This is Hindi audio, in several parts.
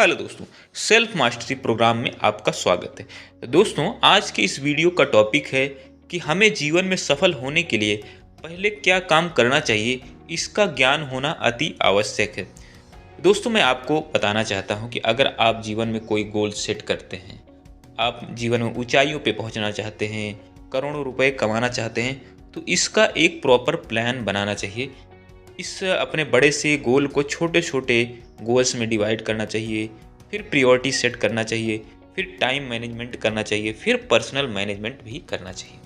हेलो दोस्तों, सेल्फ मास्टरी प्रोग्राम में आपका स्वागत है। तो दोस्तों, आज के इस वीडियो का टॉपिक है कि हमें जीवन में सफल होने के लिए पहले क्या काम करना चाहिए, इसका ज्ञान होना अति आवश्यक है। दोस्तों, मैं आपको बताना चाहता हूं कि अगर आप जीवन में कोई गोल सेट करते हैं, आप जीवन में ऊंचाइयों पे पहुंचना चाहते हैं, करोड़ों रुपए कमाना चाहते हैं, तो इसका एक प्रॉपर प्लान बनाना चाहिए। इस अपने बड़े से गोल को छोटे छोटे गोल्स में डिवाइड करना चाहिए, फिर प्रायोरिटी सेट करना चाहिए, फिर टाइम मैनेजमेंट करना चाहिए, फिर पर्सनल मैनेजमेंट भी करना चाहिए।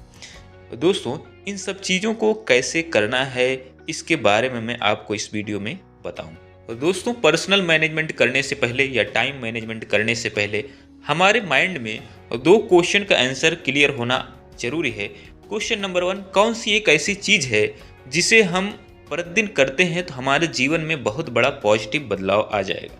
तो दोस्तों, इन सब चीज़ों को कैसे करना है, इसके बारे में मैं आपको इस वीडियो में बताऊं। तो दोस्तों, पर्सनल मैनेजमेंट करने से पहले या टाइम मैनेजमेंट करने से पहले हमारे माइंड में दो क्वेश्चन का आंसर क्लियर होना जरूरी है। क्वेश्चन नंबर 1, कौन सी एक ऐसी चीज़ है जिसे हम प्रतिदिन करते हैं तो हमारे जीवन में बहुत बड़ा पॉजिटिव बदलाव आ जाएगा।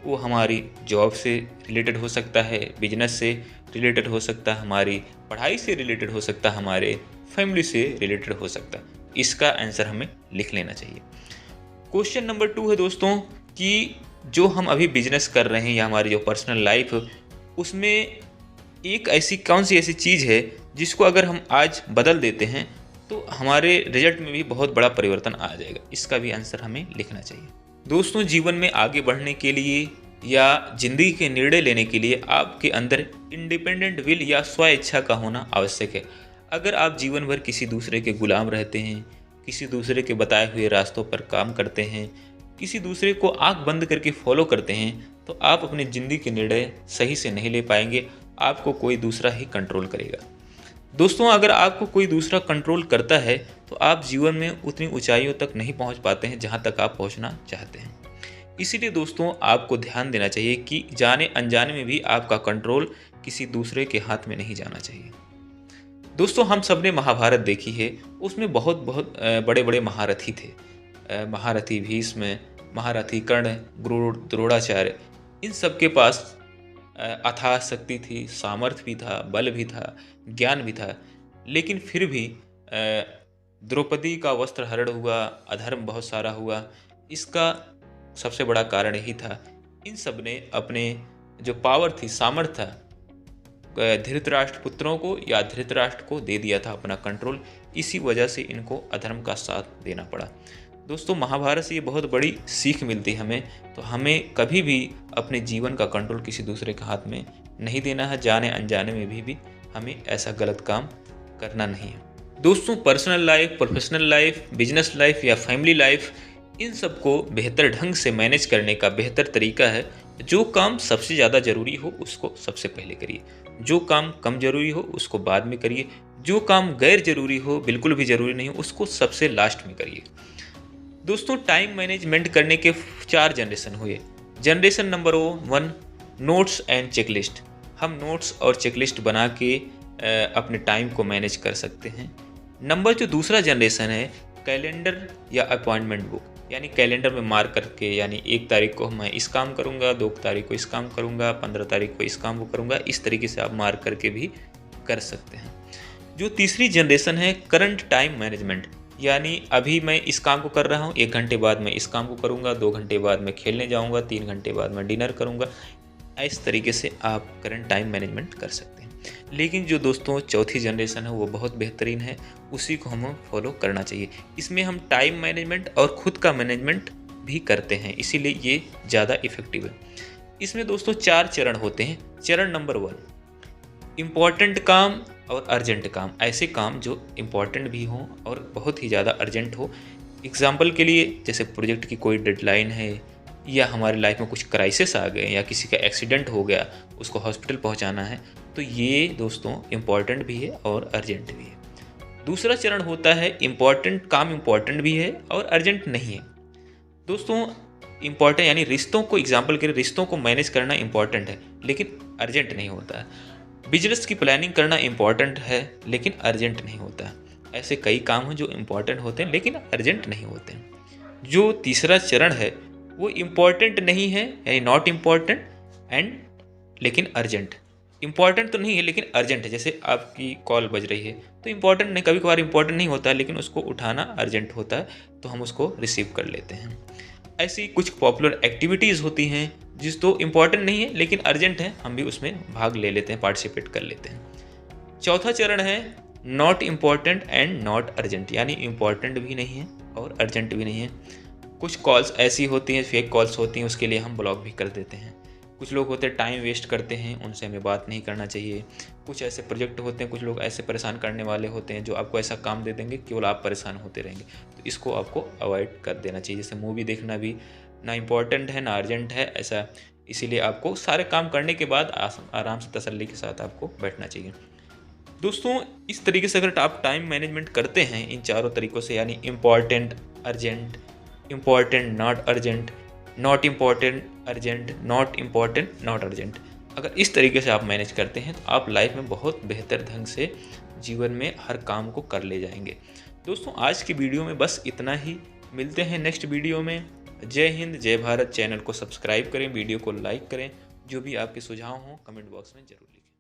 वो हमारी जॉब से रिलेटेड हो सकता है, बिजनेस से रिलेटेड हो सकता है, हमारी पढ़ाई से रिलेटेड हो सकता है, हमारे फैमिली से रिलेटेड हो सकता है। इसका आंसर हमें लिख लेना चाहिए। क्वेश्चन नंबर 2 है दोस्तों कि जो हम अभी बिजनेस कर रहे हैं या हमारी जो पर्सनल लाइफ, उसमें एक ऐसी कौन सी ऐसी चीज़ है जिसको अगर हम आज बदल देते हैं तो हमारे रिजल्ट में भी बहुत बड़ा परिवर्तन आ जाएगा। इसका भी आंसर हमें लिखना चाहिए। दोस्तों, जीवन में आगे बढ़ने के लिए या जिंदगी के निर्णय लेने के लिए आपके अंदर इंडिपेंडेंट विल या स्व इच्छा का होना आवश्यक है। अगर आप जीवन भर किसी दूसरे के गुलाम रहते हैं, किसी दूसरे के बताए हुए रास्तों पर काम करते हैं, किसी दूसरे को आंख बंद करके फॉलो करते हैं, तो आप अपनी ज़िंदगी के निर्णय सही से नहीं ले पाएंगे। आपको कोई दूसरा ही कंट्रोल करेगा। दोस्तों, अगर आपको कोई दूसरा कंट्रोल करता है तो आप जीवन में उतनी ऊंचाइयों तक नहीं पहुंच पाते हैं जहां तक आप पहुंचना चाहते हैं। इसीलिए दोस्तों, आपको ध्यान देना चाहिए कि जाने अनजाने में भी आपका कंट्रोल किसी दूसरे के हाथ में नहीं जाना चाहिए। दोस्तों, हम सब ने महाभारत देखी है। उसमें बहुत बहुत बड़े बड़े महारथी थे। महारथी भीष्म, महारथी कर्ण, गुरु द्रोणाचार्य, इन सब के पास अथाह शक्ति थी, सामर्थ्य भी था, बल भी था, ज्ञान भी था। लेकिन फिर भी द्रौपदी का वस्त्र हरण हुआ, अधर्म बहुत सारा हुआ। इसका सबसे बड़ा कारण यही था, इन सब ने अपने जो पावर थी, सामर्थ्य था, धृतराष्ट्र पुत्रों को या धृतराष्ट्र को दे दिया था अपना कंट्रोल। इसी वजह से इनको अधर्म का साथ देना पड़ा। दोस्तों, महाभारत से ये बहुत बड़ी सीख मिलती है हमें। तो हमें कभी भी अपने जीवन का कंट्रोल किसी दूसरे के हाथ में नहीं देना है। जाने अनजाने में भी हमें ऐसा गलत काम करना नहीं है। दोस्तों, personal life, professional life, business life या फैमिली लाइफ, इन सबको बेहतर ढंग से मैनेज करने का बेहतर तरीका है, जो काम सबसे ज़्यादा ज़रूरी हो उसको सबसे पहले करिए, जो काम कम ज़रूरी हो उसको बाद में करिए, जो काम गैर ज़रूरी हो, बिल्कुल भी ज़रूरी नहीं हो, उसको सबसे लास्ट में करिए। दोस्तों, टाइम मैनेजमेंट करने के 4 जनरेशन हुए। Generation number 1, notes and checklist. हम नोट्स और चेकलिस्ट बना के अपने टाइम को मैनेज कर सकते हैं। नंबर जो दूसरा जनरेशन है, कैलेंडर या अपॉइंटमेंट बुक, यानी कैलेंडर में मार्क करके, यानी 1 तारीख को मैं इस काम करूँगा, 2 तारीख को इस काम करूँगा, 15 तारीख को इस काम को करूँगा। इस तरीके से आप मार्क करके भी कर सकते हैं। जो तीसरी जनरेशन है, करंट टाइम मैनेजमेंट, यानी अभी मैं इस काम को कर रहा हूँ, 1 घंटे बाद मैं इस काम को करूँगा, 2 घंटे बाद मैं खेलने जाऊँगा, 3 घंटे बाद मैं डिनर करूँगा। इस तरीके से आप करंट टाइम मैनेजमेंट कर सकते हैं। लेकिन जो दोस्तों चौथी जनरेशन है वो बहुत बेहतरीन है, उसी को हमें फॉलो करना चाहिए। इसमें हम टाइम मैनेजमेंट और खुद का मैनेजमेंट भी करते हैं, इसीलिए ये ज़्यादा इफेक्टिव है। इसमें दोस्तों 4 चरण होते हैं। चरण नंबर 1, इम्पॉर्टेंट काम और अर्जेंट काम। ऐसे काम जो इम्पॉर्टेंट भी हों और बहुत ही ज़्यादा अर्जेंट हो। एग्जाम्पल के लिए, जैसे प्रोजेक्ट की कोई डेडलाइन है, या हमारी लाइफ में कुछ क्राइसिस आ गए, या किसी का एक्सीडेंट हो गया, उसको हॉस्पिटल पहुंचाना है, तो ये दोस्तों इम्पॉर्टेंट भी है और अर्जेंट भी है। दूसरा चरण होता है इम्पॉर्टेंट काम, इम्पॉर्टेंट भी है और अर्जेंट नहीं है। दोस्तों, इम्पॉर्टेंट यानी रिश्तों को, एग्जाम्पल के लिए रिश्तों को मैनेज करना इम्पॉर्टेंट है लेकिन अर्जेंट नहीं होता है। बिजनेस की प्लानिंग करना इम्पॉर्टेंट है लेकिन अर्जेंट नहीं होता है। ऐसे कई काम हैं जो इम्पॉर्टेंट होते हैं लेकिन अर्जेंट नहीं होते हैं। जो तीसरा चरण है वो इम्पॉर्टेंट नहीं है, यानी नॉट इम्पॉर्टेंट एंड लेकिन अर्जेंट। इम्पॉर्टेंट तो नहीं है लेकिन अर्जेंट है। जैसे आपकी कॉल बज रही है तो इम्पॉर्टेंट नहीं, कभी कभार इम्पॉर्टेंट नहीं होता है लेकिन उसको उठाना अर्जेंट होता है, तो हम उसको रिसीव कर लेते हैं। ऐसी कुछ पॉपुलर एक्टिविटीज़ होती हैं जिस तो इम्पॉर्टेंट नहीं है लेकिन अर्जेंट है, हम भी उसमें भाग ले लेते हैं, पार्टिसिपेट कर लेते हैं। चौथा चरण है not important and not urgent, यानी इम्पॉर्टेंट भी नहीं है और अर्जेंट भी नहीं है। कुछ कॉल्स ऐसी होती हैं, फेक कॉल्स होती हैं, उसके लिए हम ब्लॉक भी कर देते हैं। कुछ लोग होते हैं टाइम वेस्ट करते हैं, उनसे हमें बात नहीं करना चाहिए। कुछ ऐसे प्रोजेक्ट होते हैं, कुछ लोग ऐसे परेशान करने वाले होते हैं जो आपको ऐसा काम दे देंगे केवल आप परेशान होते रहेंगे, तो इसको आपको अवॉइड कर देना चाहिए। जैसे मूवी देखना भी ना इम्पॉर्टेंट है ना अर्जेंट है ऐसा, इसीलिए आपको सारे काम करने के बाद आराम से तसल्ली के साथ आपको बैठना चाहिए। दोस्तों, इस तरीके से अगर आप टाइम मैनेजमेंट करते हैं इन चारों तरीक़ों से, यानी important urgent, important not urgent, not important urgent, not important not urgent, अगर इस तरीके से आप मैनेज करते हैं तो आप लाइफ में बहुत बेहतर ढंग से जीवन में हर काम को कर ले जाएंगे। दोस्तों, आज की वीडियो में बस इतना ही, मिलते हैं नेक्स्ट वीडियो में। जय हिंद, जय भारत। चैनल को सब्सक्राइब करें, वीडियो को लाइक करें, जो भी आपके सुझाव हों कमेंट बॉक्स में ज़रूर लिखें।